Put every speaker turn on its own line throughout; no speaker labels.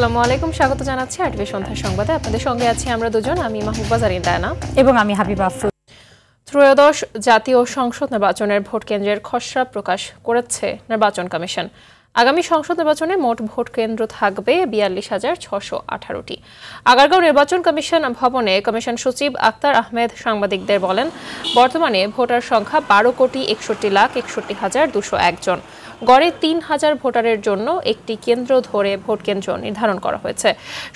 আসসালামু আলাইকুম, স্বাগত জানাচ্ছি আরটিভি সন্ধ্যার সংবাদে। আপনাদের সঙ্গে আছি আমরা দুজন, আমি মাহবুবা জারিন ডায়না
এবং আমি হাবিবা আফরোজ।
ত্রয়োদশ জাতীয় সংসদ নির্বাচনের ভোট কেন্দ্রের খসড়া প্রকাশ করেছে নির্বাচন কমিশন। আগামী সংসদ নির্বাচনে মোট ভোট কেন্দ্র থাকবে ৪২,৬১৮টি। আগারগাঁও নির্বাচন কমিশন ভবনে কমিশন সচিব আক্তার আহমেদ সাংবাদিকদের বলেন, বর্তমানে ভোটার সংখ্যা ১২,৬১,৬১,২০১ জন। গড়ে ৩,০০০ ভোটারের জন্য একটি কেন্দ্র ধরে ভোট কেন্দ্র নির্ধারণ করা হয়েছে।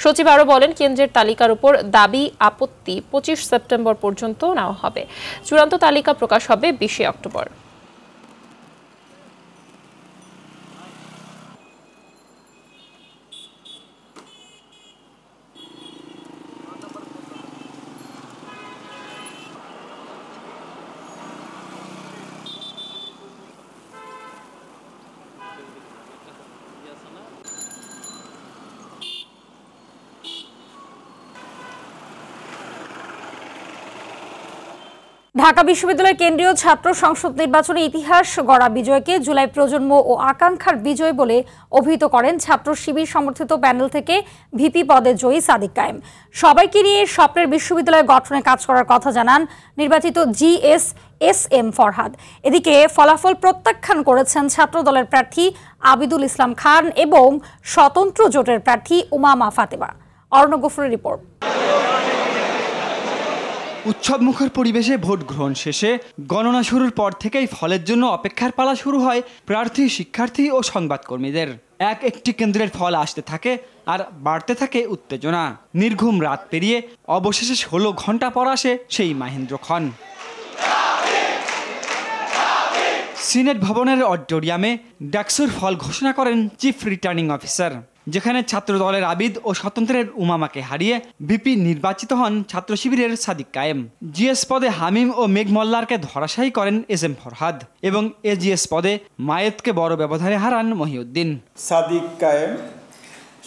সচিব আরও বলেন, কেন্দ্রের তালিকার উপর দাবি আপত্তি ২৫ সেপ্টেম্বর পর্যন্ত নেওয়া হবে। চূড়ান্ত তালিকা প্রকাশ হবে ২০ অক্টোবর।
ঢাকা বিশ্ববিদ্যালয়ের কেন্দ্রীয় ছাত্র সংসদ নির্বাচনে ইতিহাস গড়া বিজয়কে জুলাই প্রজন্ম ও আকাঙ্ক্ষার বিজয় বলে অভিহিত করেন ছাত্র শিবির সমর্থিত প্যানেল থেকে ভিপি পদে জয়ী সাদিক কায়েম। সবাইকে নিয়ে স্বপ্নের বিশ্ববিদ্যালয় গঠনে কাজ করার কথা জানান নির্বাচিত GS-SM ফরহাদ। এদিকে ফলাফল প্রত্যাখ্যান করেছেন ছাত্র দলের প্রার্থী আবিদুল ইসলাম খান এবং স্বতন্ত্র জোটের প্রার্থী উমামা ফাতেমা। অর্ণব গফুরের রিপোর্ট।
উৎসবমুখর পরিবেশে ভোট গ্রহণ শেষে গণনা শুরুর পর থেকেই ফলের জন্য অপেক্ষার পালা শুরু হয় প্রার্থী, শিক্ষার্থী ও সংবাদকর্মীদের। একটি কেন্দ্রের ফল আসতে থাকে আর বাড়তে থাকে উত্তেজনা। নির্ঘুম রাত পেরিয়ে অবশেষে 16 ঘন্টা পর আসে সেই মাহেন্দ্রক্ষণ। সিনেট ভবনের অডিটোরিয়ামে ডাকসুর ফল ঘোষণা করেন চিফ রিটার্নিং অফিসার, যেখানে ছাত্র দলের আবিদ ও স্বতন্ত্রের উমামাকে হারিয়ে ভিপি নির্বাচিত হন ছাত্র শিবিরের সাদিক কায়েম। GS পদে হামিম ও মেঘ মোল্লারকে ধরাশায়ী করেন SM ফরহাদ এবং AGS পদে মায়েতকে বড় ব্যবধানে হারান মহিউদ্দিন।
সাদিক কায়েম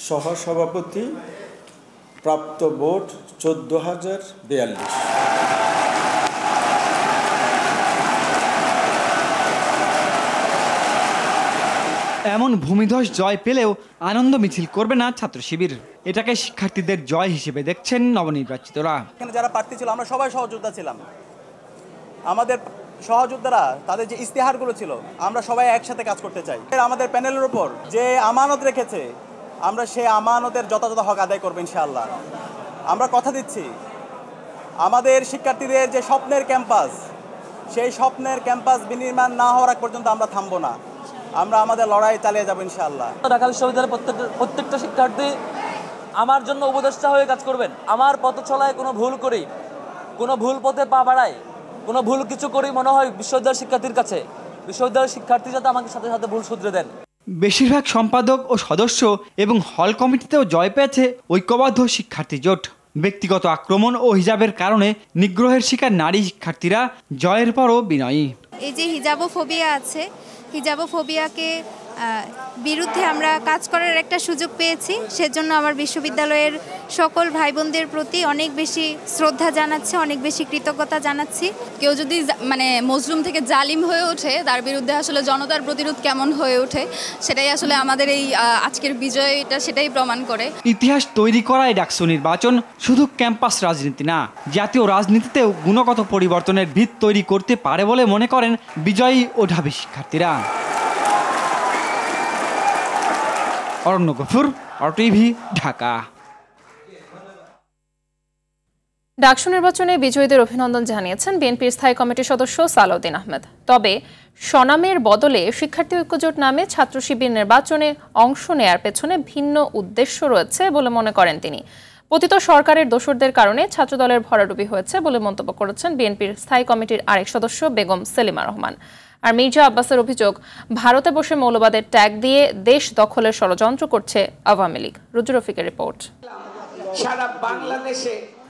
সহসভাপতি, প্রাপ্ত ভোট 14,042।
এমন ভূমিধস জয় পেলেও আনন্দ মিছিল করবে না ছাত্র শিবির। এটাকে শিক্ষার্থীদের জয় হিসেবে দেখছেন নবনির্বাচিতরা।
এখানে যারা প্রার্থী ছিল আমরা সবাই সহযোদ্ধা ছিলাম। আমাদের সহযোদ্ধারা তাদের যে ইস্তেহারগুলো ছিল আমরা সবাই একসাথে কাজ করতে চাই। আমাদের প্যানেলের উপর যে আমানত রেখেছে আমরা সেই আমানতের যথাযথ হক আদায় করবো ইনশাআল্লাহ। আমরা কথা দিচ্ছি আমাদের শিক্ষার্থীদের যে স্বপ্নের ক্যাম্পাস, সেই স্বপ্নের ক্যাম্পাস বিনির্মাণ না হওয়ার আগ পর্যন্ত আমরা থামবো না। আমরা আমাদের লড়াই চালিয়ে যাবো ইনশাআল্লাহ।
ঢাকা বিশ্ববিদ্যালয়ের প্রত্যেকটা শিক্ষার্থী আমার জন্য উপদেষ্টা হয়ে কাজ করবেন। আমার পথ চলায় কোনো ভুল করি, কোনো ভুল পথে পা বাড়াই, কোনো ভুল কিছু করি মনে হয় বিশ্ববিদ্যালয়ের শিক্ষার্থীর কাছে, বিশ্ববিদ্যালয়ের শিক্ষার্থী যাতে আমাকে সাথে সাথে ভুল শুধরে দেন।
বেশিরভাগ সম্পাদক ও সদস্য এবং হল কমিটিতেও জয় পেয়েছে ঐক্যবদ্ধ শিক্ষার্থী জোট। ব্যক্তিগত আক্রমণ ও হিজাবের কারণে নিগ্রহের শিকার নারী শিক্ষার্থীরা জয়ের পরও বিনয়ী।
এই যে হিজাবোফোবিয়া আছে, হিজাবোফোবিয়াকে বিরুদ্ধে আমরা কাজ করার একটা সুযোগ পেয়েছি। সেজন্য আমার বিশ্ববিদ্যালয়ের সকল ভাই বোনদের প্রতি অনেক বেশি শ্রদ্ধা জানাচ্ছি, অনেক বেশি কৃতজ্ঞতা জানাচ্ছি।
কেউ যদি মজলুম থেকে জালিম হয়ে ওঠে, তার বিরুদ্ধে আসলে জনতার প্রতিরোধ কেমন হয়ে ওঠে, সেটাই আসলে আমাদের এই আজকের বিজয় এটা সেটাই প্রমাণ করে।
ইতিহাস তৈরি করায় ডাকসু নির্বাচন শুধু ক্যাম্পাস রাজনীতি না, জাতীয় রাজনীতিতেও গুণগত পরিবর্তনের ভিত তৈরি করতে পারে বলে মনে করেন বিজয়ী ও ঢাবি শিক্ষার্থীরা। অরণ্য গফুর, RTV, ঢাকা।
ডাকসু নির্বাচনে বিজয়ীদের অভিনন্দন জানিয়েছেন বিএনপির স্থায়ী কমিটির সদস্য সালাউদ্দিন আহমেদ। তবে স্বনামের বদলে শিক্ষার্থী ঐক্যজোট নামে ছাত্র শিবির নির্বাচনে অংশ নেয়ার পেছনে ভিন্ন উদ্দেশ্য রয়েছে বলে মনে করেন তিনি। পতিত সরকারের দোসরদের কারণে ছাত্রদলের ভরাডুবি হয়েছে বলে মন্তব্য করেছেন বিএনপির স্থায়ী কমিটির আরেক সদস্য বেগম সেলিমা রহমান। আর মির্জা আব্বাসের অভিযোগ, ভারতে বসে মৌলবাদের ট্যাগ দিয়ে দেশ দখলের ষড়যন্ত্র করছে আওয়ামী লীগ। রুজু রফিকের রিপোর্ট।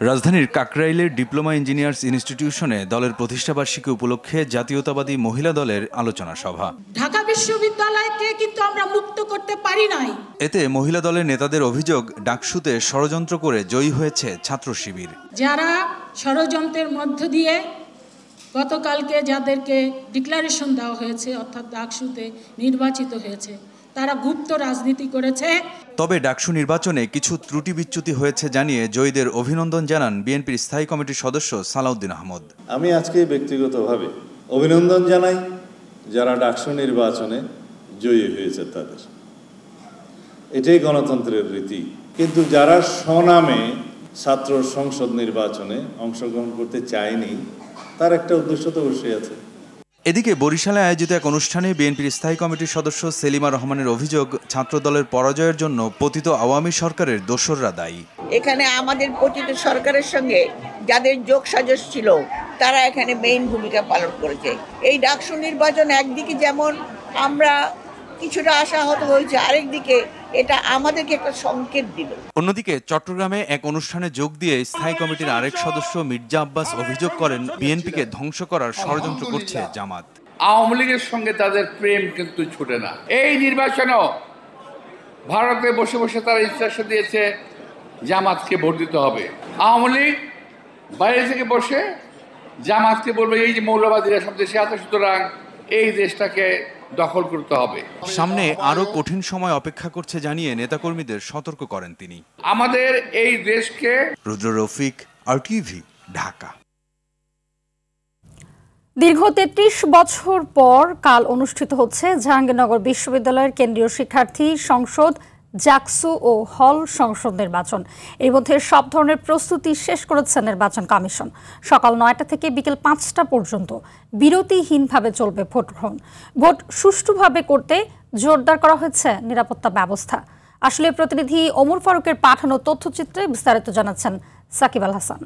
রাজধানীর কাকরাইলের ডিপ্লোমা ইঞ্জিনিয়ার্স ইনস্টিটিউশনে দলের প্রতিষ্ঠাবার্ষিকী উপলক্ষে জাতীয়তাবাদী মহিলা দলের আলোচনা সভা।
ঢাকা বিশ্ববিদ্যালয়কে কিন্তু আমরা মুক্ত করতে পারি নাই।
এতে মহিলা দলের নেতাদের অভিযোগ, ডাকসুতে ষড়যন্ত্র করে জয়ী হয়েছে ছাত্র শিবির।
যারা ষড়যন্ত্রের মধ্য দিয়ে গতকালকে যাদেরকে ডিক্লারেশন দেওয়া হয়েছে অর্থাৎ ডাকসুতে নির্বাচিত হয়েছে তারা গুপ্ত রাজনীতি করেছে।
তবে ডাকসু নির্বাচনে কিছু ত্রুটি বিচ্যুতি হয়েছে জানিয়ে জয়ীদের অভিনন্দন জানান বিএনপির স্থায়ী কমিটির সদস্য সালাউদ্দিন আহমদ।
আমি আজকে ব্যক্তিগতভাবে অভিনন্দন জানাই যারা ডাকসু নির্বাচনে জয়ী হয়েছে তাদের, এটাই গণতন্ত্রের রীতি। কিন্তু যারা স্বনামে ছাত্র সংসদ নির্বাচনে অংশগ্রহণ করতে চায়নি, তার একটা উদ্দেশ্য তো অবশ্যই আছে।
এদিকে বরিশালে আয়োজিত এক অনুষ্ঠানে বিএনপির স্থায়ী কমিটির সদস্য সেলিমা রহমানের অভিযোগ, ছাত্রদলের পরাজয়ের জন্য পতিত আওয়ামী সরকারের দোসররা দায়ী।
এখানে আমাদের পতিত সরকারের সঙ্গে যাদের যোগ সাজশ ছিল তারা এখানে মেইন ভূমিকা পালন করেছে। এই ডাকসু নির্বাচন একদিকে যেমন আমরা কিছুটা আশাহত হয়েছে, আরেকদিকে এটা আমাদেরকে একটা সংকেত দিল।
অন্যদিকে চট্টগ্রামে এক অনুষ্ঠানে যোগ দিয়ে স্থায়ী কমিটির আরেক সদস্য মির্জা আব্বাস অভিযোগ করেন, বিএনপিকে ধ্বংস করার ষড়যন্ত্র করছে জামাত।
আওয়ামী লীগের সঙ্গে তাদের প্রেম কিন্তু ছুটে না। এই নির্বাচনেও ভারতে বসে বসে তারা ইনস্ট্রাকশন দিয়েছে জামাতকে ভোট দিতে হবে। আওয়ামী লীগ বাইরে থেকে বসে জামাতকে বলবে এই যে মৌলবাদীরা সব দেশে আছে, সুতরাং এই দেশটাকে দখল করতে হবে।
সামনে আরো কঠিন সময় অপেক্ষা করছে জানিয়ে নেতাকর্মীদের সতর্ক করেন তিনি।
আমাদের এই দেশকে।
রুদ্র রফিক, RTV, ঢাকা।
দীর্ঘ 33 বছর পর কাল অনুষ্ঠিত হচ্ছে জাহাঙ্গীরনগর বিশ্ববিদ্যালয়ের কেন্দ্রীয় শিক্ষার্থী সংসদ, জাকসু ও হল সংসদ নির্বাচন। এর মধ্যে সব ধরনের প্রস্তুতি শেষ করেছে নির্বাচন কমিশন। সকাল 9টা থেকে বিকেল 5টা পর্যন্ত বিরতিহীনভাবে চলবে ভোট গ্রহণ। ভোট সুষ্ঠুভাবে করতে জোরদার করা হয়েছে নিরাপত্তা ব্যবস্থা। আসলে প্রতিনিধি ওমর ফারুকের পাঠানো তথ্যচিত্রে বিস্তারিত জানাচ্ছেন সাকিব আল হাসান।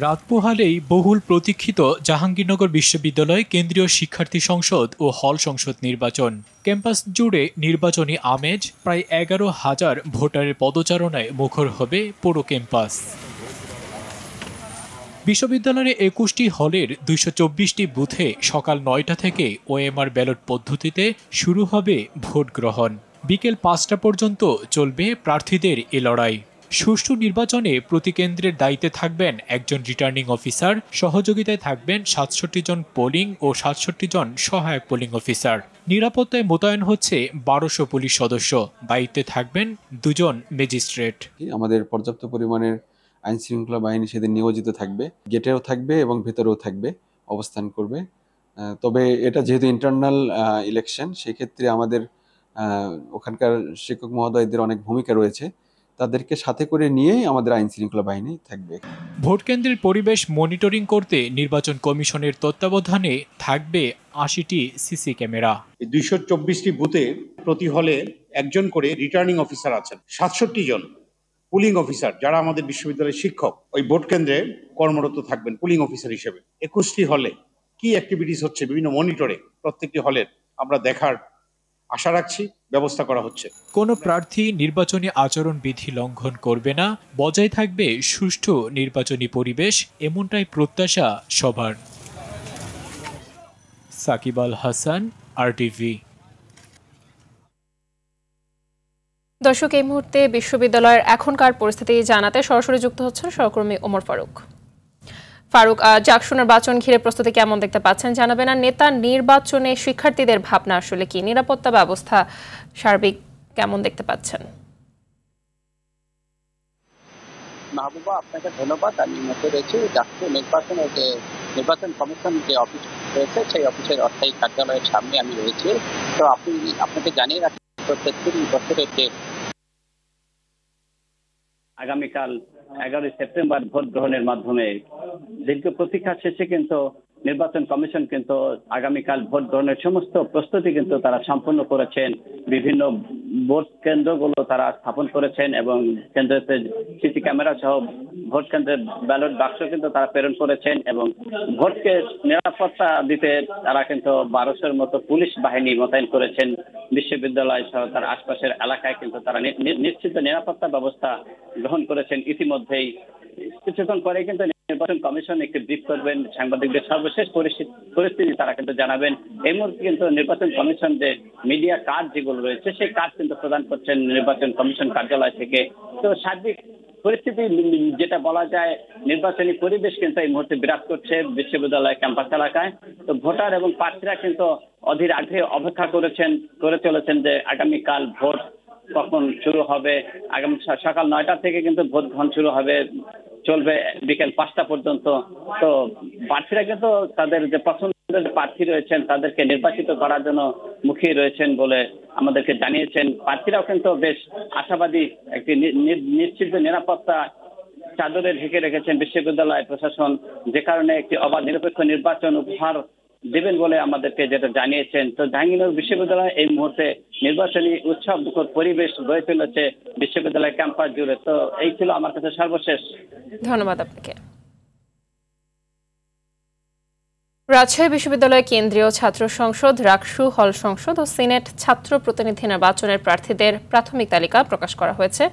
রাত পোহালেই বহুল প্রতীক্ষিত জাহাঙ্গীরনগর বিশ্ববিদ্যালয় কেন্দ্রীয় শিক্ষার্থী সংসদ ও হল সংসদ নির্বাচন। ক্যাম্পাস জুড়ে নির্বাচনী আমেজ, প্রায় 11,000 ভোটারের পদচারণায় মুখর হবে পুরো ক্যাম্পাস। বিশ্ববিদ্যালয়ের 21টি হলের 224টি বুথে সকাল 9টা থেকে ওএমআর ব্যালট পদ্ধতিতে শুরু হবে ভোট গ্রহণ। বিকেল 5টা পর্যন্ত চলবে প্রার্থীদের এ লড়াই। সুষ্ঠু নির্বাচনে প্রতি কেন্দ্রের দায়িত্বে থাকবেন একজন রিটার্নিং অফিসার, সহযোগিতায় থাকবেন 67 জন পোলিং ও 67 জন সহায়ক পোলিং অফিসার। নিরাপত্তায় মোতায়েন হচ্ছে 1200 পুলিশ সদস্য, দায়িত্বে থাকবেন 2 জন ম্যাজিস্ট্রেট।
আমাদের পর্যাপ্ত পরিমাণের আইন শৃঙ্খলা বাহিনী সেদিন নিয়োজিত থাকবে, গেটেও থাকবে এবং ভেতরেও থাকবে, অবস্থান করবে। তবে এটা যেহেতু ইন্টারনাল ইলেকশন, সেক্ষেত্রে আমাদের ওখানকার শিক্ষক মহোদয়দের অনেক ভূমিকা রয়েছে, তাদেরকে সাথে করে নিয়েই আমাদের আইন শৃঙ্খলা বাহিনী থাকবে।
ভোট কেন্দ্রের পরিবেশ মনিটরিং করতে নির্বাচন কমিশনের তত্ত্বাবধানে থাকবে 80টি সিসি ক্যামেরা।
224টি বুথে প্রতি হলে একজন করে রিটার্নিং অফিসার আছেন, 67 জন পুলিং অফিসার যারা আমাদের বিশ্ববিদ্যালয়ের শিক্ষক ওই ভোট কেন্দ্রে কর্মরত থাকবেন পুলিং অফিসার হিসেবে। 21টি হলে কি অ্যাক্টিভিটিস হচ্ছে বিভিন্ন মনিটরে প্রত্যেকটি হলের আমরা দেখার আশা রাখছি, ব্যবস্থা করা হচ্ছে।
কোনো প্রার্থী নির্বাচনী আচরণ বিধি লঙ্ঘন করবে না, বজায় থাকবে সুষ্ঠু নির্বাচনী পরিবেশ, এমনটাই প্রত্যাশা সবার। সাকিব আল হাসান, RTV।
দর্শক, এই মুহূর্তে বিশ্ববিদ্যালয়ের এখনকার পরিস্থিতি জানাতে সরাসরি যুক্ত হচ্ছেন সহকর্মী ওমর ফারুক। ফারুক, জাকসু নির্বাচন ঘিরে প্রস্তুতি কেমন দেখতে পাচ্ছেন জানাবেন। আর নেতা নির্বাচনে শিক্ষার্থীদের ভাবনা আসলে কি, নিরাপত্তা ব্যবস্থা সার্বিক কেমন দেখতে পাচ্ছেন?
মাহবুবা, আপনাকে ধন্যবাদ। আমি মতো রয়েছে জাকসু নির্বাচনের যে নির্বাচন কমিশন যে অফিস রয়েছে সেই অফিসের অস্থায়ী কার্যালয়ের সামনে আমি রয়েছি। তো আপনাকে জানিয়ে রাখি, 33 বছরের যে আগামীকাল 11 সেপ্টেম্বর ভোট গ্রহণের মাধ্যমে দীর্ঘ প্রতীক্ষা শেষে কিন্তু নির্বাচন কমিশন কিন্তু আগামীকাল ভোট গ্রহণের সমস্ত প্রস্তুতি কিন্তু তারা সম্পন্ন করেছেন। বিভিন্ন ভোট কেন্দ্রগুলো তারা স্থাপন করেছেন এবং কেন্দ্রতে সিসি ক্যামেরা সহ ভোট কেন্দ্রের ব্যালট বাক্স কিন্তু তারা প্রেরণ করেছেন এবং ভোটকে নিরাপত্তা দিতে তারা কিন্তু 1200-এর মতো পুলিশ বাহিনী মোতায়েন করেছেন। বিশ্ববিদ্যালয় সহ তার আশপাশের এলাকায় কিন্তু তারা নিশ্চিত নিরাপত্তা ব্যবস্থা গ্রহণ করেছেন। ইতিমধ্যেই কিছুক্ষণ পরে কিন্তু নির্বাচন কমিশন একটি ব্রিফ করবেন, সাংবাদিকদের সর্বশেষ পরিস্থিতি তারা কিন্তু জানাবেন। এই মুহূর্তে কিন্তু নির্বাচন কমিশন যে মিডিয়া কার্ড যেগুলো রয়েছে সেই কার্ড কিন্তু প্রদান করছেন নির্বাচন কমিশন কার্যালয় থেকে। তো সার্বিক পরিস্থিতি যেটা বলা যায়, নির্বাচনী পরিবেশ কিন্তু এই মুহূর্তে বিরাজ করছে বিশ্ববিদ্যালয় ক্যাম্পাস এলাকায়। তো ভোটার এবং প্রার্থীরা কিন্তু অধীর আগ্রহে অপেক্ষা করে চলেছেন যে আগামীকাল ভোট কখন শুরু হবে। আগামী সকাল 9টা থেকে কিন্তু ভোট গ্রহণ শুরু হবে, চলবে বিকেল 5টা পর্যন্ত। তো প্রার্থীরা কিন্তু তাদের যে পছন্দের প্রার্থী রয়েছেন তাদেরকে নির্বাচিত করার জন্য মুখিয়ে রয়েছেন বলে আমাদেরকে জানিয়েছেন। প্রার্থীরাও কিন্তু বেশ আশাবাদী, একটি নিশ্চিত নিরাপত্তা চাদরে ঢেকে রেখেছেন বিশ্ববিদ্যালয় প্রশাসন, যে কারণে একটি অবাধ নিরপেক্ষ নির্বাচন উপহার দেবেন বলে আমাদেরকে যেটা জানিয়েছেন। তো জাহাঙ্গীরনগর বিশ্ববিদ্যালয়ে এই মুহূর্তে নির্বাচনী উৎসব মুখর পরিবেশ গড়ে তুলেছে বিশ্ববিদ্যালয় ক্যাম্পাস জুড়ে। তো এই ছিল আমার কাছে সর্বশেষ।
ধন্যবাদ আপনাকে। রাজশাহী বিশ্ববিদ্যালয় কেন্দ্রীয় ছাত্র সংসদ, রাকসু হল সংসদ ও সিনেট ছাত্র প্রতিনিধি নির্বাচনের প্রার্থীদের প্রাথমিক তালিকা প্রকাশ করা হয়েছে।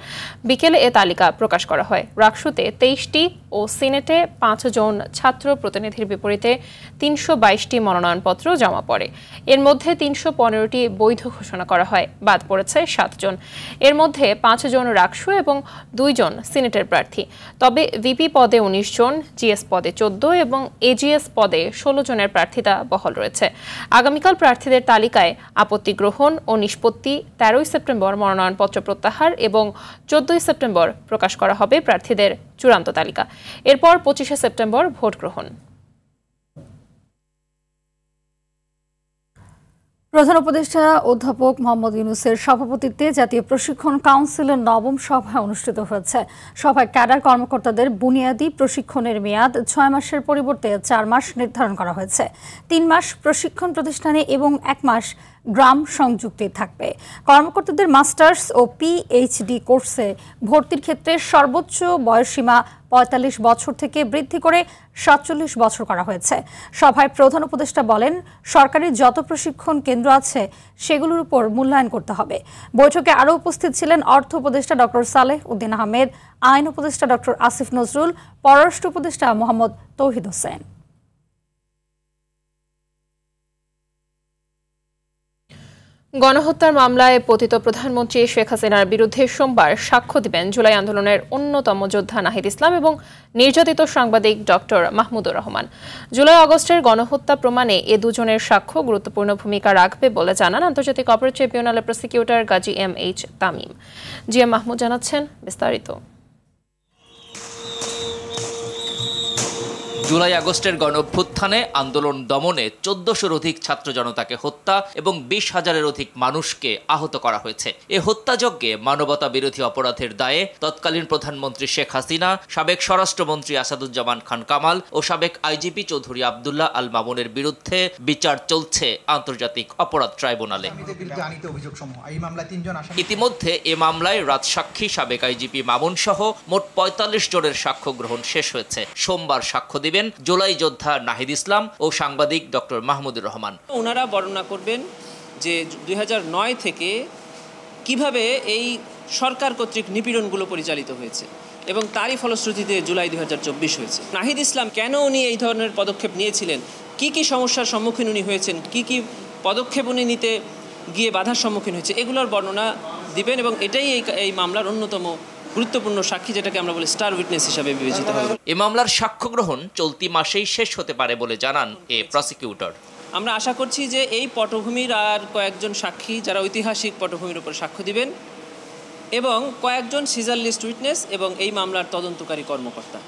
বিকেলে এ তালিকা প্রকাশ করা হয়। রাকসুতে 23টি ও সিনেটে 5 জন ছাত্র প্রতিনিধির বিপরীতে 322টি মনোনয়নপত্র জমা পড়ে। এর মধ্যে 315টি বৈধ ঘোষণা করা হয়, বাদ পড়েছে 7 জন। এর মধ্যে 5 জন রাকসু এবং 2 জন সিনেটের প্রার্থী। তবে ভিপি পদে 19 জন, জিএস পদে 14 এবং এজিএস পদে 16 জনের প্রার্থিতা বহাল রয়েছে। আগামীকাল প্রার্থীদের তালিকায় আপত্তি গ্রহণ ও নিষ্পত্তি, 13 সেপ্টেম্বর মনোনয়নপত্র প্রত্যাহার এবং 14 সেপ্টেম্বর প্রকাশ করা হবে প্রার্থীদের চূড়ান্ত তালিকা। এরপর 25 সেপ্টেম্বর ভোট গ্রহণ।
প্রধান উপদেষ্টা অধ্যাপক মোহাম্মদ ইউনূসের সভাপতিত্বে জাতীয় প্রশিক্ষণ কাউন্সিলের 9ম সভা অনুষ্ঠিত হয়েছে। সভায় ক্যাডার কর্মকর্তাদের বুনিয়াদী প্রশিক্ষণের মেয়াদ 6 মাসের পরিবর্তে 4 মাস নির্ধারণ করা হয়েছে। 3 মাস প্রশিক্ষণ প্রতিষ্ঠানে এবং 1 মাস গ্রাম সংযুক্তি থাকবে। কর্মকর্তাদের মাস্টার্স ও পিএইচডি কোর্সে ভর্তির ক্ষেত্রে সর্বোচ্চ বয়সসীমা 45 বছর থেকে বৃদ্ধি করে 47 বছর করা হয়েছে। সভায় প্রধান উপদেষ্টা বলেন, সরকারি যত প্রশিক্ষণ কেন্দ্র আছে সেগুলোর উপর মূল্যায়ন করতে হবে। বৈঠকে আরও উপস্থিত ছিলেন অর্থ উপদেষ্টা ডক্টর সালেহ উদ্দিন আহমেদ, আইন উপদেষ্টা ডক্টর আসিফ নজরুল, পররাষ্ট্র উপদেষ্টা মোহাম্মদ তৌহিদ হোসেন।
গণহত্যার মামলায় পতিত প্রধানমন্ত্রী শেখ হাসিনার বিরুদ্ধে সোমবার সাক্ষ্য দিবেন জুলাই আন্দোলনের অন্যতম যোদ্ধা নাহিদ ইসলাম এবং নির্যাতিত সাংবাদিক ডক্টর মাহমুদুর রহমান। জুলাই আগস্টের গণহত্যা প্রমাণে এ দুজনের সাক্ষ্য গুরুত্বপূর্ণ ভূমিকা রাখবে বলে জানান আন্তর্জাতিক অপারেট ট্রাইব্যুনালের প্রসিকিউটর গাজী এম.এইচ. তামিম। জিএম মাহমুদ জানাচ্ছেন বিস্তারিত।
জুলাই আগস্টের গণঅভ্যুত্থানে আন্দোলন দমনে 1400-র অধিক ছাত্র জনতাকে হত্যা এবং 20,000-এর অধিক মানুষকে আহত করা হয়েছে। এ হত্যাযজ্ঞে মানবতা বিরোধী অপরাধের দায়ে তৎকালীন প্রধানমন্ত্রী শেখ হাসিনা, সাবেক স্বরাষ্ট্রমন্ত্রী আসাদুজ্জামান খান কামাল ও সাবেক আইজিপি চৌধুরী আবদুল্লাহ আল মামুনের বিরুদ্ধে বিচার চলছে আন্তর্জাতিক অপরাধ ট্রাইব্যুনালে। ইতিমধ্যে এ মামলায় রাজসাক্ষী সাবেক আইজিপি মামুন সহ মোট 45 জনের সাক্ষ্য গ্রহণ শেষ হয়েছে। সোমবার সাক্ষ্য দিবেন জুলাই যোদ্ধা নাহিদ ইসলাম ও সাংবাদিক ডক্টর মাহমুদুর রহমান।
ওনারা বর্ণনা করবেন যে 2009 থেকে কিভাবে এই সরকার কর্তৃক নিপীড়নগুলো পরিচালিত হয়েছে এবং তারই ফলশ্রুতিতে জুলাই 2024 হয়েছে। নাহিদ ইসলাম কেন উনি এই ধরনের পদক্ষেপ নিয়েছিলেন, কি কি সমস্যার সম্মুখীন উনি হয়েছেন, কি কি পদক্ষেপ উনি নিতে গিয়ে বাধার সম্মুখীন হয়েছে, এগুলোর বর্ণনা দিবেন এবং এটাই এই মামলার অন্যতম গুরুত্বপূর্ণ সাক্ষী, যেটাকে আমরা বলি স্টার উইটনেস হিসেবে বিবেচিত হবে।
এই মামলার সাক্ষ্য গ্রহণ চলতি মাসেই শেষ হতে পারে বলে জানান এ প্রসিকিউটর।
আমরা আশা করছি যে এই পটভূমির আর কয়েকজন সাক্ষী যারা ঐতিহাসিক পটভূমির উপর সাক্ষ্য দিবেন এবং কয়েকজন সিজার লিস্ট উইটনেস এবং এই মামলার তদন্তকারী কর্মকর্তা,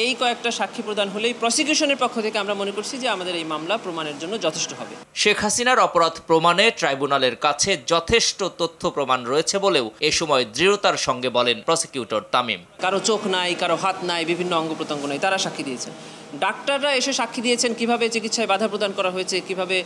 এই কয়েকটা সাক্ষী প্রদান হলেই প্রসিকিউশনের পক্ষ থেকে আমরা মনে করছি যে আমাদের এই মামলা প্রমাণের জন্য যথেষ্ট হবে।
শেখ হাসিনার অপরাধ প্রমাণে ট্রাইব্যুনালের কাছে যথেষ্ট তথ্য প্রমাণ রয়েছে বলেও এ সময় দৃঢ়তার সঙ্গে বলেন প্রসিকিউটর তামিম।
কারো চোখ নাই, কারো হাত নাই, বিভিন্ন অঙ্গ প্রত্যঙ্গ নাই, তারা সাক্ষী দিয়েছেন। ডাক্তাররা এসে সাক্ষী দিয়েছেন কিভাবে চিকিৎসায় বাধা প্রদান করা হয়েছে, কিভাবে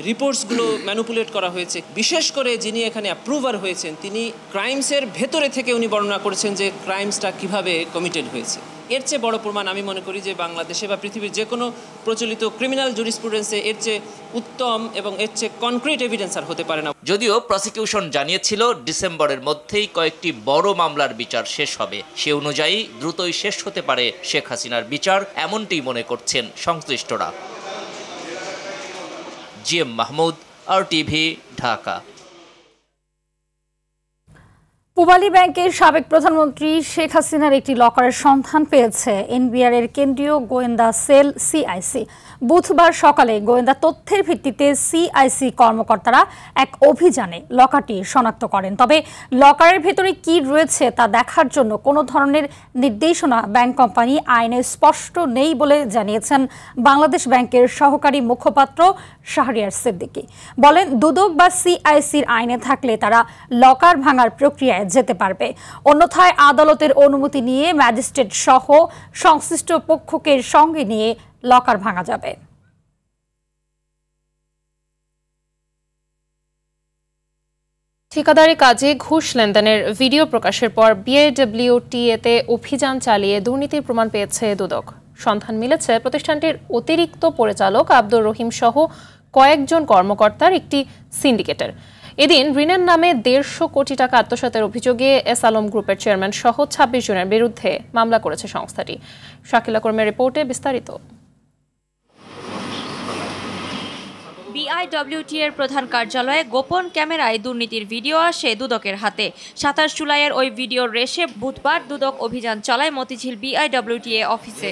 রিপোর্টসগুলো ম্যানুপুলেট করা হয়েছে। বিশেষ করে যিনি এখানে অ্যাপ্রুভার হয়েছেন তিনি ক্রাইমসের ভেতরে থেকে উনি বর্ণনা করেছেন যে ক্রাইমসটা কিভাবে কমিটেড হয়েছে। এর চেয়ে বড় প্রমাণ আমি মনে করি যে বাংলাদেশে বা পৃথিবীর যে কোনো প্রচলিত ক্রিমিনাল জুরিসপ্রুডেন্সে এর চেয়ে উত্তম এবং এর চেয়ে কনক্রিট এভিডেন্স আর হতে পারে না।
যদিও প্রসিকিউশন জানিয়েছিল ডিসেম্বরের মধ্যেই কয়েকটি বড় মামলার বিচার শেষ হবে, সে অনুযায়ী দ্রুতই শেষ হতে পারে শেখ হাসিনার বিচার, এমনটি মনে করছেন সংশ্লিষ্টরা। GM Mahmud, RTV, Dhaka.
পূবালী ব্যাংকের সাবেক প্রধানমন্ত্রী শেখ হাসিনার একটি লকারের সন্ধান পেয়েছে এনবিআর এর কেন্দ্রীয় গোয়েন্দা সেল সিআইসি। বুধবার সকালে গোয়েন্দা তথ্যের ভিত্তিতে সিআইসি কর্মকর্তারা এক অভিযানে লকারটি শনাক্ত করেন। তবে লকারের ভেতরে কি রয়েছে তা দেখার জন্য কোনো ধরনের নির্দেশনা ব্যাংক কোম্পানি আইনে স্পষ্ট নেই বলে জানিয়েছেন বাংলাদেশ ব্যাংকের সহকারী মুখপাত্র শাহরিয়ার সিদ্দিকী। বলেন, দুদক বা সিআইসির আইনে থাকলে তারা লকার ভাঙার প্রক্রিয়ায় যেতে পারবে, অন্যথায় আদালতের অনুমতি নিয়ে ম্যাজিস্ট্রেট সহ সংশ্লিষ্ট পক্ষকে সঙ্গে নিয়ে লকার ভাঙা যাবে।
ঠিকাদারি কাজে ঘুষ লেনদেনের ভিডিও প্রকাশের পর বিআইডব্লিউটিএতে অভিযান চালিয়ে দুর্নীতির প্রমাণ পেয়েছে দুদক। সন্ধান মিলেছে প্রতিষ্ঠানটির অতিরিক্ত পরিচালক আব্দুর রহিম সহ কয়েকজন কর্মকর্তার একটি সিন্ডিকেটের। এদিন ঋণের নামে 150 কোটি টাকা আত্মসাতের অভিযোগে এস আলম গ্রুপের চেয়ারম্যান সহ 26 জনের বিরুদ্ধে মামলা করেছে সংস্থাটি। শাকিলা কর্মের রিপোর্টে বিস্তারিত।
বিআইডব্লিউটি এর প্রধান কার্যালয়ে গোপন ক্যামেরায় দুর্নীতির ভিডিও আসে দুদকের হাতে। 27 জুলাইয়ের ওই ভিডিওর রেশে বুধবার দুদক অভিযান চালায় মতিঝিল বিআইডব্লিউটিএ অফিসে।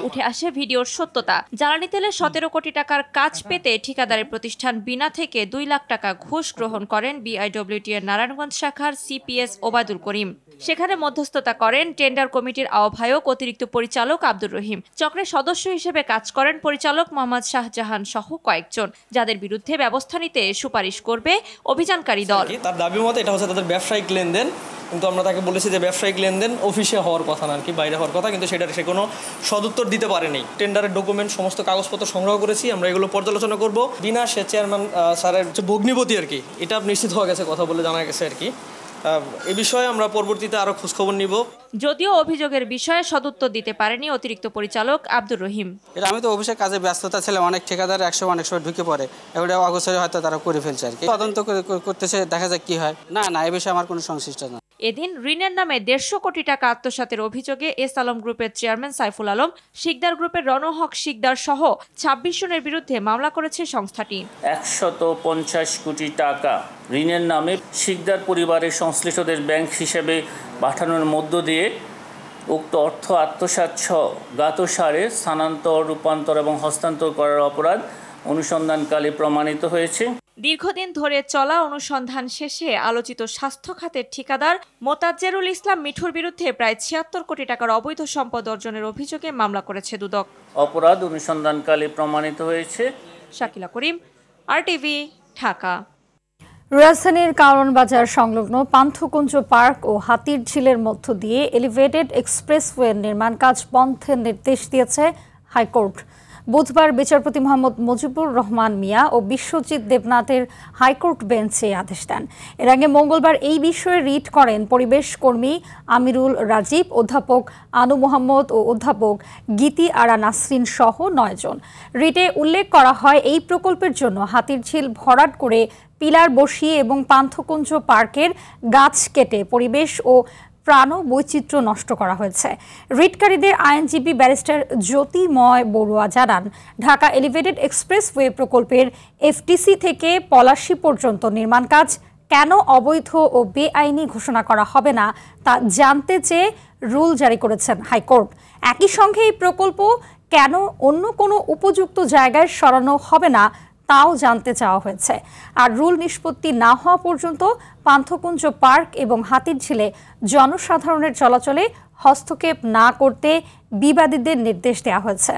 উঠে আসে ভিডিওর সত্যতা। জ্বালানি তেলে 17 কোটি টাকার কাজ পেতে ঠিকাদারি প্রতিষ্ঠান বিনা থেকে 2 লাখ টাকা ঘুষ গ্রহণ করেন বিআইডব্লিউটি এর নারায়ণগঞ্জ শাখার সিপিএস ওবায়দুল করিম। সেখানে মধ্যস্থতা করেন টেন্ডার কমিটির আহ্বায়ক অতিরিক্ত পরিচালক আব্দুর রহিম। চক্রের সদস্য হিসেবে কাজ করেন পরিচালক মোহাম্মদ শাহজাহান সহ কয়েকজন, যাদের বিরুদ্ধে ব্যবস্থা নিতে সুপারিশ করবে অভিযানকারী দল।
তার দাবি মতে এটা হচ্ছে তাদের ব্যবসায়িক লেনদেন, কিন্তু আমরা তাকে বলেছি যে ব্যবসায়িক লেনদেন অফিসে হওয়ার কথা না, আর কি বাইরে হওয়ার কথা, কিন্তু সেটার সে কোনো সদুত্তর দিতে পারেনি। টেন্ডারের ডকুমেন্ট সমস্ত কাগজপত্র সংগ্রহ করেছি, আমরা এগুলো পর্যালোচনা করব। বিনা সে চেয়ারম্যান স্যারের যে ভগ্নিপতি আর কি, এটা নিশ্চিত হওয়া গেছে, কথা বলে জানা গেছে আর কি। এই বিষয়ে আমরা পরবর্তীতে আরো খোঁজখবর নিব।
যদিও অভিযোগের বিষয়ে সদুত্তর দিতে পারেনি অতিরিক্ত পরিচালক আব্দুর রহিম।
আমি তো অফিসের কাজে ব্যস্ততা ছিলাম, অনেক ঠিকাদার অনেক সময় ঢুকে পড়ে, এগুলো অগোচরে হয়তো তারা করে ফেলছে আর কি। তদন্ত করতেছে, দেখা যাক কি হয়। না, এই বিষয়ে আমার কোনো সংশ্লিষ্ট না।
এদিন ঋণের নামে 150 কোটি টাকা আত্মসাতের অভিযোগে এস আলম গ্রুপের চেয়ারম্যান সাইফুল আলম, শিকদার গ্রুপের রণহক শিকদার সহ 26 জনের বিরুদ্ধে মামলা করেছে সংস্থাটি।
150 কোটি টাকা ঋণের নামে শিকদার পরিবারের সংশ্লিষ্টদের ব্যাংক হিসেবে পাঠানোর মধ্য দিয়ে উক্ত অর্থ আত্মসাৎ সহ জ্ঞাতসারে স্থানান্তর, রূপান্তর এবং হস্তান্তর করার অপরাধ অনুসন্ধানকালে প্রমাণিত হয়েছে।
দীর্ঘদিন ধরে চলা অনুসন্ধান শেষে আলোচিত স্বাস্থ্য খাতের ঠিকাদার মোতাজ্জেরুল ইসলাম মিঠুর বিরুদ্ধে প্রায় 76 কোটি টাকার অবৈধ সম্পদ অর্জনের অভিযোগে মামলা করেছে দুদক।
অপরাধ অনুসন্ধানকালে প্রমাণিত হয়েছে।
শাকিলা করিম, আরটিভি, ঢাকা।
রাজধানীর কারণ বাজার সংলগ্ন পান্থকুঞ্জ পার্ক ও হাতির ঝিলের মধ্য দিয়ে এলিভেটেড এক্সপ্রেসওয়ে নির্মাণ কাজ বন্ধের নির্দেশ দিয়েছে হাইকোর্ট। বুধবার বিচারপতি মোহাম্মদ মুজিবুর রহমান মিয়া ও বিশ্বজিৎ দেবনাথের হাইকোর্ট বেঞ্চে আদেশ দেন। এর আগে মঙ্গলবার এই বিষয়ে রিট করেন পরিবেশ কর্মী আমিরুল রাজীব, অধ্যাপক আনু মোহাম্মদ ও অধ্যাপক গীতি আরা নাসরিন সহ 9 জন। রিটে উল্লেখ করা হয়, এই প্রকল্পের জন্য হাতির ঝিল ভরাট করে পিলার বসিয়ে এবং পান্থকুঞ্জ পার্কের গাছ কেটে পরিবেশ ও প্রাণ বৈচিত্র্য নষ্ট করা হয়েছে। রিটকারীদের আইনজীবী ব্যারিস্টার জ্যোতিময় বড়ুয়া জানান, ঢাকা এলিভেটেড এক্সপ্রেসওয়ে প্রকল্পের এফটিসি থেকে পলাশী পর্যন্ত নির্মাণ কাজ কেন অবৈধ ও বেআইনি ঘোষণা করা হবে না তা জানতে চেয়ে রুল জারি করেছেন হাইকোর্ট। একই সঙ্গে এই প্রকল্প কেন অন্য কোনো উপযুক্ত জায়গায় সরানো হবে না তাও জানতে চাওয়া হয়েছে। আর রুল নিষ্পত্তি না হওয়া পর্যন্ত পান্থকুঞ্জ পার্ক এবং হাতির ঝিলে জনসাধারণের চলাচলে হস্তক্ষেপ না করতে বিবাদীদের নির্দেশ দেওয়া হয়েছে।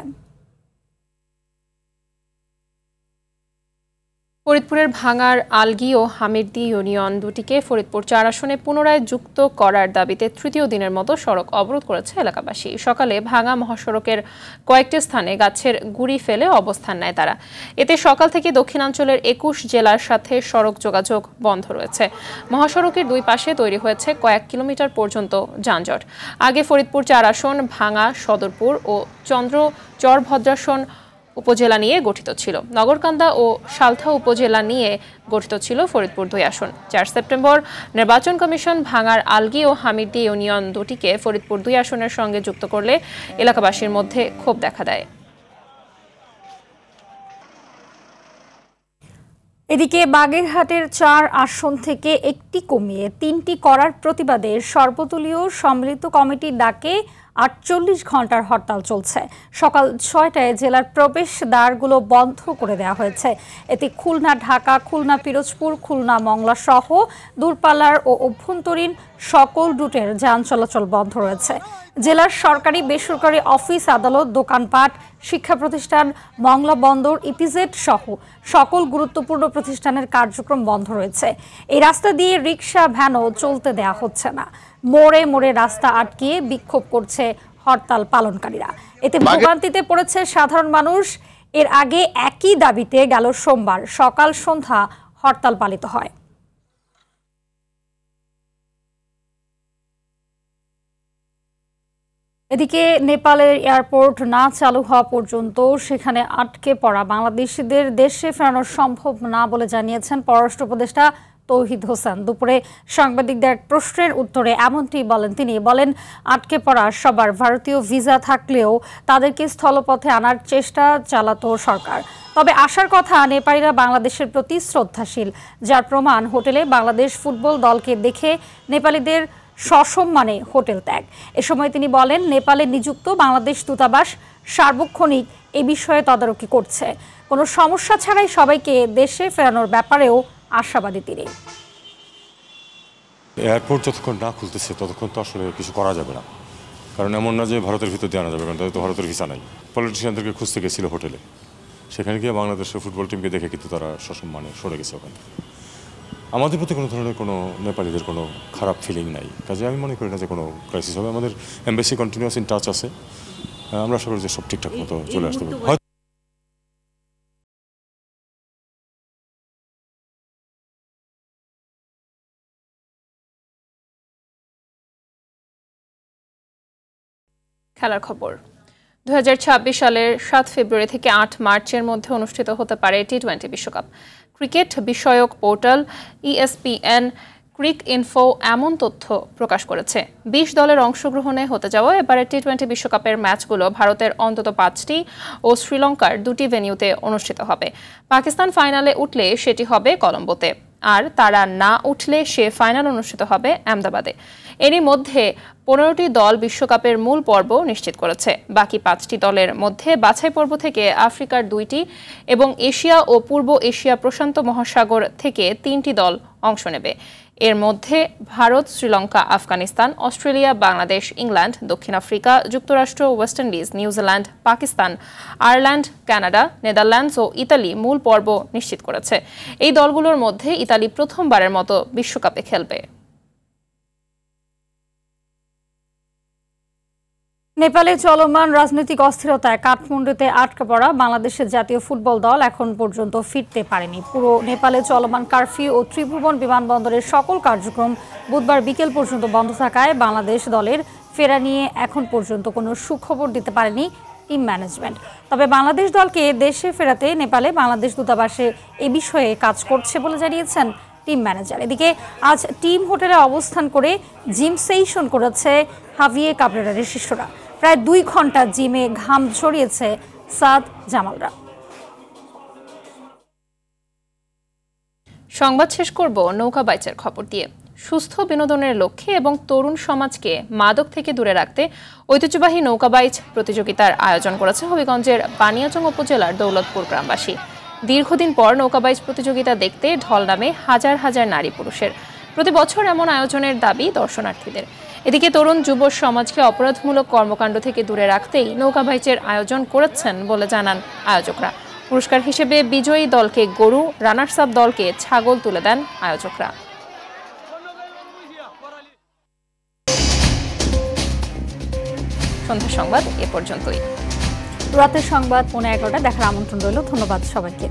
ফরিদপুরের ভাঙার আলগি ও হামিরদি ইউনিয়ন দুটিকে ফরিদপুর 4 আসনে পুনরায় যুক্ত করার দাবিতে তৃতীয় দিনের মতো সড়ক অবরোধ করেছে এলাকাবাসী। সকালে ভাঙা মহাসড়কের কয়েকটি স্থানে গাছের গুঁড়ি ফেলে অবস্থান নেয় তারা। এতে সকাল থেকে দক্ষিণাঞ্চলের 21 জেলার সাথে সড়ক যোগাযোগ বন্ধ রয়েছে। মহাসড়কের দুই পাশে তৈরি হয়েছে কয়েক কিলোমিটার পর্যন্ত যানজট। আগে ফরিদপুর 4 আসন ভাঙা, সদরপুর ও চরভদ্রাসন উপজেলা নিয়ে গঠিত ছিল। নগরকান্দা ও সালথা উপজেলা নিয়ে গঠিত ছিল ফরিদপুর 2 আসন। 4 সেপ্টেম্বর নির্বাচন কমিশন ভাঙার আলগি ও হামিরদি ইউনিয়ন দুটিকে ফরিদপুর 2 আসনের সঙ্গে যুক্ত করলে এলাকাবাসীর মধ্যে ক্ষোভ দেখা দেয়।
এদিকে বাগেরহাটের ৪ আসন থেকে একটি কমিয়ে ৩টি করার প্রতিবাদে সর্বদলীয় সম্মিলিত কমিটির ডাকে ৪৮ ঘন্টার হরতাল চলছে। সকাল ৬টায় জেলার প্রবেশ দ্বারগুলো বন্ধ করে দেওয়া হয়েছে। এতে খুলনা ঢাকা, খুলনা পিরোজপুর, খুলনা মংলা সহ দূরপাল্লার ও অভ্যন্তরীণ সকল রুটের যান চলাচল বন্ধ রয়েছে। জেলার সরকারি বেসরকারি অফিস, আদালত, দোকানপাট, শিক্ষা প্রতিষ্ঠান, মংলা বন্দর, ইপিজেড সহ সকল গুরুত্বপূর্ণ প্রতিষ্ঠানের কার্যক্রম বন্ধ রয়েছে। এই রাস্তা দিয়ে রিক্সা, ভ্যানও চলতে দেয়া হচ্ছে না। মোড়ে মোড়ে রাস্তা আটকিয়ে বিক্ষোভ করছে হরতাল পালনকারীরা। এতে ভোগান্তিতে পড়েছে সাধারণ মানুষ। এর আগে একই দাবিতে গেল সোমবার সকাল সন্ধ্যা হরতাল পালিত হয়। এদিকে নেপালের এয়ারপোর্ট না চালু হওয়া পর্যন্ত সেখানে আটকে পড়া বাংলাদেশিদের দেশে ফেরানো সম্ভব না বলে জানিয়েছেন পররাষ্ট্র উপদেষ্টা তৌহিদ হোসেন। দুপুরে সাংবাদিকদের এক প্রশ্নের উত্তরে এমনটি বলেন তিনি। বলেন, আটকে পড়া সবার ভারতীয় ভিসা থাকলেও তাদেরকে স্থলপথে আনার চেষ্টা চালাতো সরকার। তবে আসার কথা নেপালিরা বাংলাদেশের প্রতি শ্রদ্ধাশীল, যার প্রমাণ হোটেলে বাংলাদেশ ফুটবল দলকে দেখে নেপালিদের সসম্মানে হোটেল ত্যাগ। এ সময় তিনি বলেন, নেপালে নিযুক্ত বাংলাদেশ দূতাবাস সার্বক্ষণিক এ বিষয়ে তদারকি করছে। কোনো সমস্যা ছাড়াই সবাইকে দেশে ফেরানোর ব্যাপারেও আশাবাদী তিনি।
এয়ারপোর্ট যতক্ষণ না খুলতেছে ততক্ষণ তো আসলে কিছু করা যাবে না, কারণ এমন না যে ভারতের ভিতর দিয়ে আনা যাবে, কারণ তাদের তো ভারতের ভিসা নাই। পলিটিশিয়ানদেরকে খুঁজতে গেছিল হোটেলে, সেখানে গিয়ে বাংলাদেশের ফুটবল টিমকে দেখে কিন্তু তারা সসম্মানে সরে গেছে ওখানে। আমাদের প্রতি কোনো ধরনের কোনো নেপালিদের কোনো খারাপ ফিলিং নাই, কাজে আমি মনে করি না যে কোনো ক্রাইসিস হবে। আমাদের এমবাসি কন্টিনিউয়াস ইন টাচ আছে, আমরা আশা করি যে সব ঠিকঠাক মতো চলে আসতে পারবো।
খেলার খবর। 2026 সালের 7 ফেব্রুয়ারি থেকে 8 মার্চের মধ্যে অনুষ্ঠিত হতে পারে টি-20 বিশ্বকাপ। ক্রিকেট বিষয়ক পোর্টাল ESPN ক্রিক ইনফো এমন তথ্য প্রকাশ করেছে। 20 দলের অংশগ্রহণে হতে যাওয়া এবারের টি-20 বিশ্বকাপের ম্যাচগুলো ভারতের অন্তত 5টি ও শ্রীলঙ্কার 2টি ভেন্যুতে অনুষ্ঠিত হবে। পাকিস্তান ফাইনালে উঠলে সেটি হবে কলম্বোতে, আর তারা না উঠলে সে ফাইনাল অনুষ্ঠিত হবে আহমেদাবাদে। এরই মধ্যে 15টি দল বিশ্বকাপের মূল পর্ব নিশ্চিত করেছে। বাকি 5টি দলের মধ্যে বাছাই পর্ব থেকে আফ্রিকার 2টি এবং এশিয়া ও পূর্ব এশিয়া প্রশান্ত মহাসাগর থেকে 3টি দল অংশ নেবে। এর মধ্যে ভারত, শ্রীলঙ্কা, আফগানিস্তান, অস্ট্রেলিয়া, বাংলাদেশ, ইংল্যান্ড, দক্ষিণ আফ্রিকা, যুক্তরাষ্ট্র, West Indies, New Zealand, Pakistan, Ireland, Canada, Netherlands ও ইতালি মূল পর্ব নিশ্চিত করেছে। এই দলগুলোর মধ্যে ইতালি প্রথমবারের মতো বিশ্বকাপে খেলবে।
নেপালে চলমান রাজনৈতিক অস্থিরতায় কাঠমান্ডুতে আটকে পড়া বাংলাদেশের জাতীয় ফুটবল দল এখন পর্যন্ত ফিরতে পারেনি। পুরো নেপালে চলমান কারফিউ ও ত্রিভুবন বিমানবন্দরের সকল কার্যক্রম বুধবার বিকেল পর্যন্ত বন্ধ থাকায় বাংলাদেশ দলের ফেরা নিয়ে এখন পর্যন্ত কোনো সুখবর দিতে পারেনি টিম ম্যানেজমেন্ট। তবে বাংলাদেশ দলকে দেশে ফেরাতে নেপালে বাংলাদেশ দূতাবাসে এ বিষয়ে কাজ করছে বলে জানিয়েছেন টিম ম্যানেজার। এদিকে আজ টিম হোটেলে অবস্থান করে জিম সেশন করেছে হাভিয়ে কাবরেরার শিষ্যরা। প্রায় 2 ঘন্টা জিমে ঘাম ছড়িয়েছে সাদ জামালরা।
সংবাদ শেষ করব নৌকা বাইচের খবর দিয়ে। সুস্থ বিনোদনের লক্ষ্যে এবং তরুণ সমাজকে মাদক থেকে দূরে রাখতে ঐতিহ্যবাহী নৌকা বাইচ প্রতিযোগিতার আয়োজন করেছে হবিগঞ্জের বানিয়াচং উপজেলার দৌলতপুর গ্রামবাসী। দীর্ঘদিন পর নৌকা বাইচ প্রতিযোগিতা দেখতে ঢল নামে হাজার হাজার নারী পুরুষের। প্রতি বছর এমন আয়োজনের দাবি দর্শনার্থীদের। এদিকে তরুণ যুব সমাজকে অপরাধমূলক কর্মকাণ্ড থেকে দূরে রাখতেই নৌকা বাইচের আয়োজন করেছেন বলে জানান আয়োজকরা। পুরস্কার হিসেবে বিজয়ী দলকে গরু, রানার্স আপ দলকে ছাগল তুলে দেন আয়োজকরা। সন্ধ্যা সংবাদ এ পর্যন্তই।
রাতের সংবাদ 11:30 দেখার আমন্ত্রণ রইল। ধন্যবাদ সবাইকে।